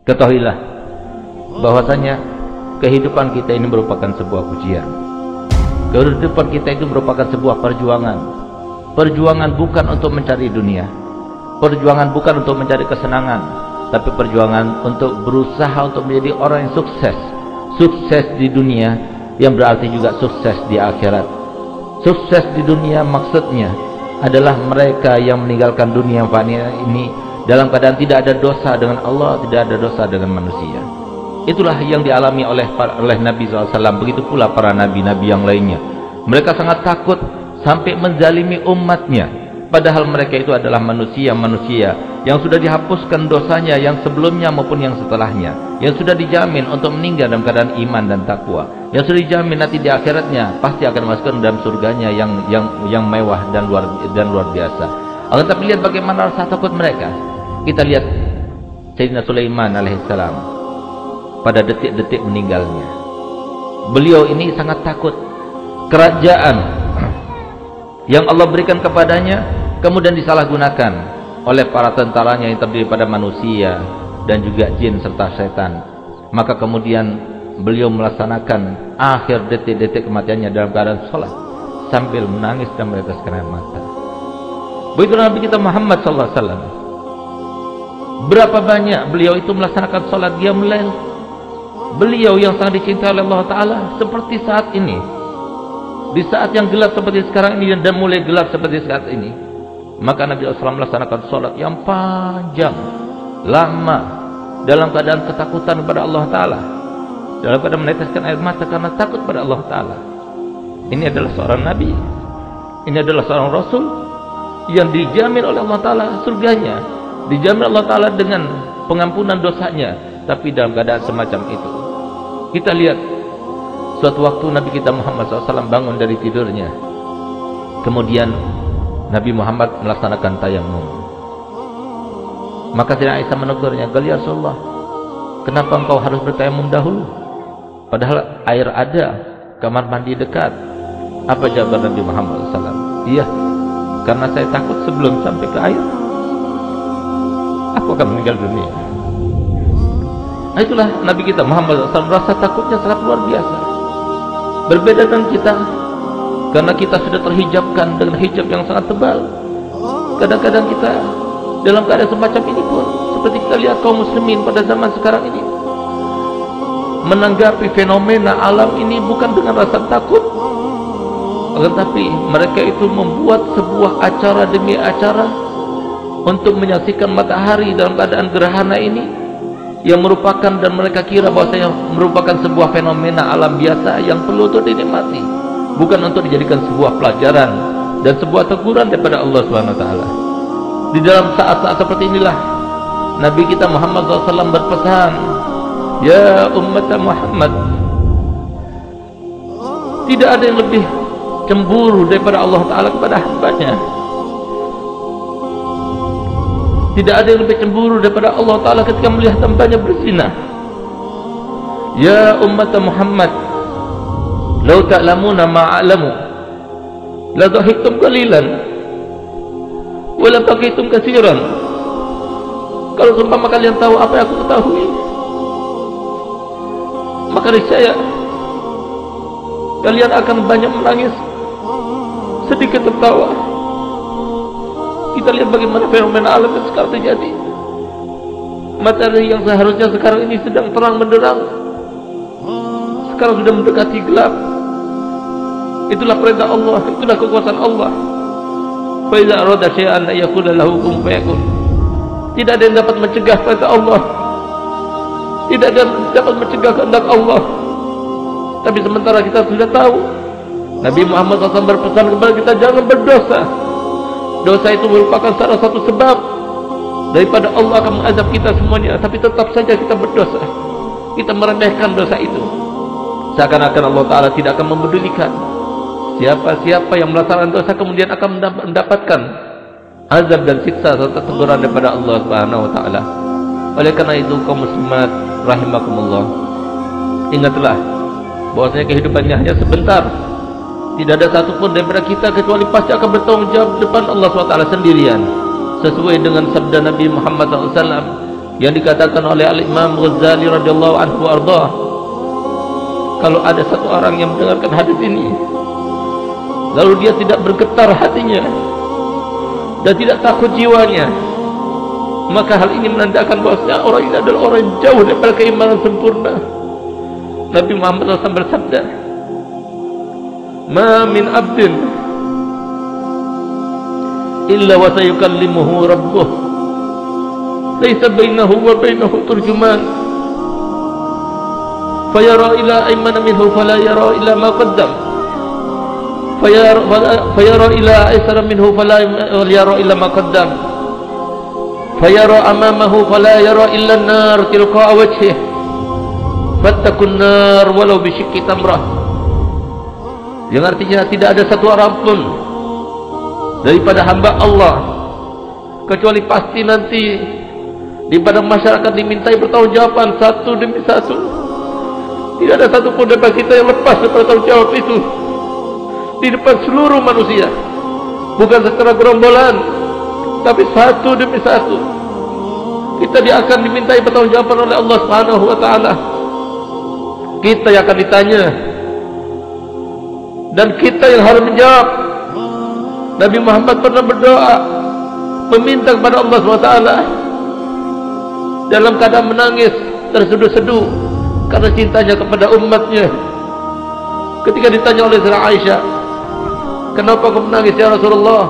Ketahuilah bahwasanya kehidupan kita ini merupakan sebuah ujian. Kehidupan kita itu merupakan sebuah perjuangan. Perjuangan bukan untuk mencari dunia, perjuangan bukan untuk mencari kesenangan, tapi perjuangan untuk berusaha untuk menjadi orang yang sukses. Sukses di dunia yang berarti juga sukses di akhirat. Sukses di dunia maksudnya adalah mereka yang meninggalkan dunia yang fani ini dalam keadaan tidak ada dosa dengan Allah, tidak ada dosa dengan manusia. Itulah yang dialami oleh Nabi SAW. Begitu pula para nabi-nabi yang lainnya. Mereka sangat takut sampai menzalimi umatnya, padahal mereka itu adalah manusia-manusia yang sudah dihapuskan dosanya yang sebelumnya maupun yang setelahnya, yang sudah dijamin untuk meninggal dalam keadaan iman dan takwa, yang sudah dijamin nanti di akhiratnya pasti akan masuk dalam surganya yang mewah dan luar biasa. Akan tapi lihat bagaimana rasa takut mereka. Kita lihat Sayyidina Sulaiman alaihissalam pada detik-detik meninggalnya. Beliau ini sangat takut kerajaan yang Allah berikan kepadanya kemudian disalahgunakan oleh para tentaranya yang terdiri pada manusia dan juga jin serta setan. Maka kemudian beliau melaksanakan akhir detik-detik kematiannya dalam keadaan sholat sambil menangis dan meneteskan air mata. Begitu Nabi kita Muhammad SAW. Berapa banyak beliau itu melaksanakan sholat qiyamul lail. Beliau yang sangat dicintai oleh Allah Ta'ala seperti saat ini, di saat yang gelap seperti sekarang ini dan mulai gelap seperti saat ini, maka Nabi SAW melaksanakan sholat yang panjang, lama, dalam keadaan ketakutan kepada Allah Ta'ala, dalam keadaan meneteskan air mata karena takut pada Allah Ta'ala. Ini adalah seorang Nabi, ini adalah seorang Rasul yang dijamin oleh Allah Ta'ala surganya, dijamin Allah Ta'ala dengan pengampunan dosanya. Tapi dalam keadaan semacam itu, kita lihat suatu waktu Nabi kita Muhammad SAW bangun dari tidurnya. Kemudian Nabi Muhammad melaksanakan tayamum. Maka Sayyidina Aisyah menegurnya, "Ya Rasulullah, kenapa engkau harus bertayamum dahulu? Padahal air ada, kamar mandi dekat." Apa jawaban Nabi Muhammad SAW? "Iya, karena saya takut sebelum sampai ke air, aku akan meninggal dunia." Nah, itulah Nabi kita Muhammad SAW, rasa takutnya sangat luar biasa. Berbeda dengan kita, karena kita sudah terhijabkan dengan hijab yang sangat tebal. Kadang-kadang kita dalam keadaan semacam ini pun, seperti kita lihat kaum muslimin pada zaman sekarang ini, menanggapi fenomena alam ini bukan dengan rasa takut, tetapi mereka itu membuat sebuah acara demi acara untuk menyaksikan matahari dalam keadaan gerhana ini, yang merupakan dan mereka kira bahwasanya merupakan sebuah fenomena alam biasa yang perlu untuk dinikmati, bukan untuk dijadikan sebuah pelajaran dan sebuah teguran daripada Allah Subhanahu wa taala. Di dalam saat-saat seperti inilah Nabi kita Muhammad SAW berpesan, "Ya umat Muhammad, tidak ada yang lebih cemburu daripada Allah Ta'ala kepada hambanya. Tidak ada yang lebih cemburu daripada Allah Ta'ala ketika melihat hambanya berzina. Ya umat Muhammad, lau ta'lamuna ma'alamu la dhahiktum qalilan wa la baqitum katsiran." Kalau seumpama kalian tahu apa yang aku ketahui, maka niscaya kalian akan banyak menangis, sedikit tertawa. Kita lihat bagaimana fenomena alam yang sekarang terjadi. Matahari yang seharusnya sekarang ini sedang terang benderang, sekarang sudah mendekati gelap. Itulah perintah Allah, itulah kekuasaan Allah. Fa iza arada syai'an yaqulu lahu kun fayakun. Tidak ada yang dapat mencegah perintah Allah, tidak ada yang dapat mencegah kehendak Allah. Tapi sementara kita sudah tahu, Nabi Muhammad SAW berpesan kepada kita, jangan berdosa. Dosa itu merupakan salah satu sebab daripada Allah akan mengazab kita semuanya. Tapi tetap saja kita berdosa, kita meremehkan dosa itu, seakan-akan Allah Ta'ala tidak akan mempedulikan. Siapa-siapa yang melaksanakan dosa kemudian akan mendapatkan azab dan siksa serta teguran daripada Allah Subhanahu wa Ta'ala. Oleh karena itu kaum muslimat rahimakumullah, ingatlah bahwasanya kehidupannya hanya sebentar. Tidak ada satupun daripada kita kecuali pasti akan bertanggung jawab depan Allah SWT sendirian, sesuai dengan sabda Nabi Muhammad SAW, yang dikatakan oleh Al-Imam Ghazali radhiyallahu anhu ardhah, kalau ada satu orang yang mendengarkan hadis ini lalu dia tidak bergetar hatinya dan tidak takut jiwanya, maka hal ini menandakan bahwasanya orang ini adalah orang yang jauh daripada keimanan sempurna. Nabi Muhammad SAW bersabda, "Ma min abdin illa wa sayukallimuhu rabbuh, laisa bainahu wa bainahu turjuman, fayara ila aymana minhu fala yara ila ma qaddam, fayara ila aysara minhu fala yara ila ma qaddam, fayara amamahu fala yara illa an-nar tilqa'a wajhihi, fattakun nar walau bisyikki tamrah." Yang artinya tidak ada satu orang pun daripada hamba Allah kecuali pasti nanti di padang masyarakat dimintai pertanggungjawaban satu demi satu. Tidak ada satu pun daripada kita yang lepas daripada tanggung jawab itu di depan seluruh manusia, bukan secara gerombolan, tapi satu demi satu. Kita akan dimintai pertanggungjawaban oleh Allah Subhanahu wa taala. Kita yang akan ditanya dan kita yang harus menjawab. Nabi Muhammad pernah berdoa meminta kepada Allah SWT dalam keadaan menangis terseduh-seduh karena cintanya kepada umatnya. Ketika ditanya oleh Sayyidah Aisyah, "Kenapa kau menangis ya Rasulullah?"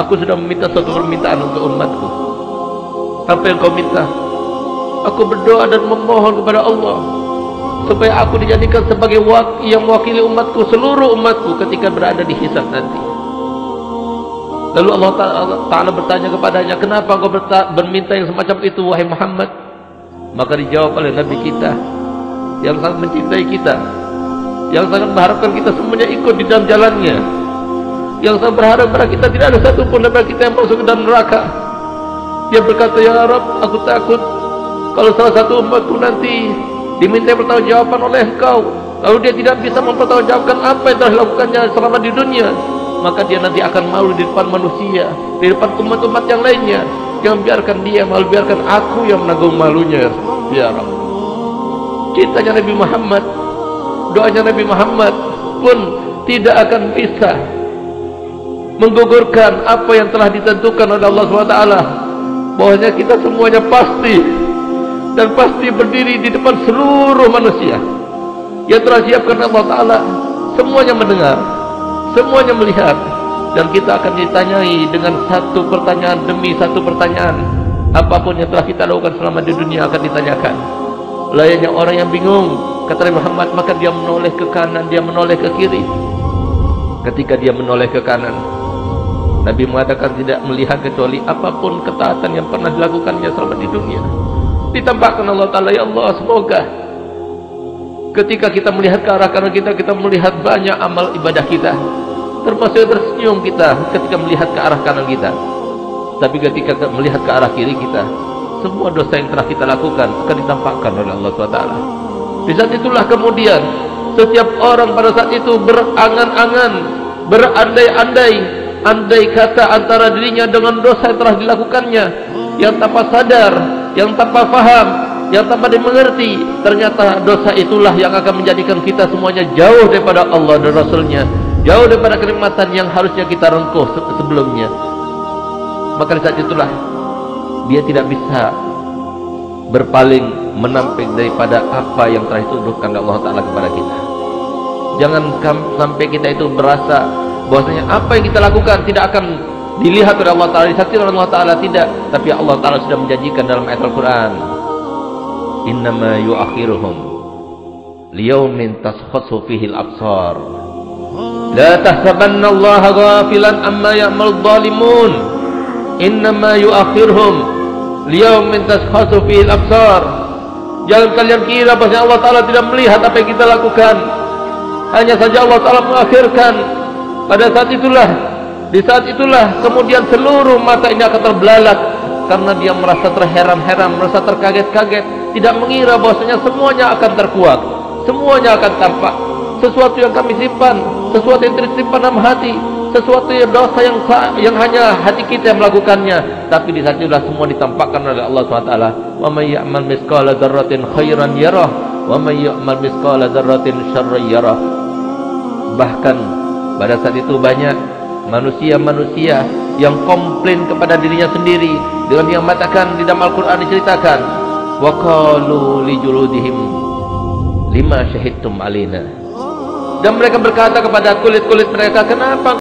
"Aku sudah meminta suatu permintaan untuk umatku." "Apa yang kau minta?" "Aku berdoa dan memohon kepada Allah supaya aku dijadikan sebagai yang mewakili umatku, seluruh umatku ketika berada di hisab nanti." Lalu Allah Ta'ala bertanya kepadanya, "Kenapa engkau berminta yang semacam itu wahai Muhammad?" Maka dijawab oleh Nabi kita yang sangat mencintai kita, yang sangat mengharapkan kita semuanya ikut di dalam jalannya, yang sangat berharap pada kita tidak ada satu pun daripada kita yang masuk ke dalam neraka. Dia berkata, "Ya Rabb, aku takut kalau salah satu umatku nanti diminta pertanggungjawaban oleh Engkau, lalu dia tidak bisa mempertanggungjawabkan apa yang telah dilakukannya selama di dunia, maka dia nanti akan malu di depan manusia, di depan umat-umat yang lainnya. Jangan biarkan dia malu, biarkan aku yang menanggung malunya, ya Rabb." Cintanya Nabi Muhammad, doanya Nabi Muhammad pun tidak akan bisa menggugurkan apa yang telah ditentukan oleh Allah SWT, bahwasanya kita semuanya pasti dan pasti berdiri di depan seluruh manusia yang telah siapkan Allah Ta'ala. Semuanya mendengar, semuanya melihat, dan kita akan ditanyai dengan satu pertanyaan demi satu pertanyaan. Apapun yang telah kita lakukan selama di dunia akan ditanyakan. Layaknya orang yang bingung, kata Nabi Muhammad, maka dia menoleh ke kanan, dia menoleh ke kiri. Ketika dia menoleh ke kanan, Nabi mengatakan tidak melihat kecuali apapun ketaatan yang pernah dilakukannya selama di dunia. Ditampakkan Allah Ta'ala, ya Allah, semoga ketika kita melihat ke arah kanan kita, kita melihat banyak amal ibadah kita, termasuk tersenyum kita ketika melihat ke arah kanan kita. Tapi ketika melihat ke arah kiri kita, semua dosa yang telah kita lakukan akan ditampakkan oleh Allah SWT. Di saat itulah kemudian setiap orang pada saat itu berangan-angan, berandai-andai, andai kata antara dirinya dengan dosa yang telah dilakukannya, yang tanpa sadar, yang tanpa faham, yang tanpa dimengerti. Ternyata dosa itulah yang akan menjadikan kita semuanya jauh daripada Allah dan Rasulnya, jauh daripada kenikmatan yang harusnya kita rengkuh sebelumnya. Maka di saat itulah dia tidak bisa berpaling menampik daripada apa yang telah dituduhkan Allah Ta'ala kepada kita. Jangan sampai kita itu berasa bahwasanya apa yang kita lakukan tidak akan dilihat oleh Allah Ta'ala, disaksikan oleh Allah Ta'ala, tidak. Tapi Allah Ta'ala sudah menjanjikan dalam ayat Al-Quran, innama yu'akhiruhum liyaumin taskhasu fihi al-absar la tahsabanna Allah ghafilan amma ya'mal dhalimun innama yu'akhiruhum liyaumin taskhasu fihi al-absar. Jangan kalian kira bahwa Allah Ta'ala tidak melihat apa yang kita lakukan. Hanya saja Allah Ta'ala mengakhirkan pada saat itulah. Di saat itulah kemudian seluruh mata ini akan terbelalak karena dia merasa terheran-heran, merasa terkaget-kaget, tidak mengira bahwasanya semuanya akan terkuak, semuanya akan tampak. Sesuatu yang kami simpan, sesuatu yang tersimpan dalam hati, sesuatu yang dosa yang hanya hati kita yang melakukannya, tapi di saat itulah semua ditampakkan oleh Allah SWT. Wa may ya'mal mithqala dzarratin khairan yarah wa may ya'mal mithqala dzarratin syarran yarah. Bahkan pada saat itu banyak manusia-manusia yang komplain kepada dirinya sendiri dengan yang mengatakan di dalam Al-Quran diceritakan, wa qalu li juludihim lima syahidtum alaina. Dan mereka berkata kepada kulit-kulit mereka, kenapa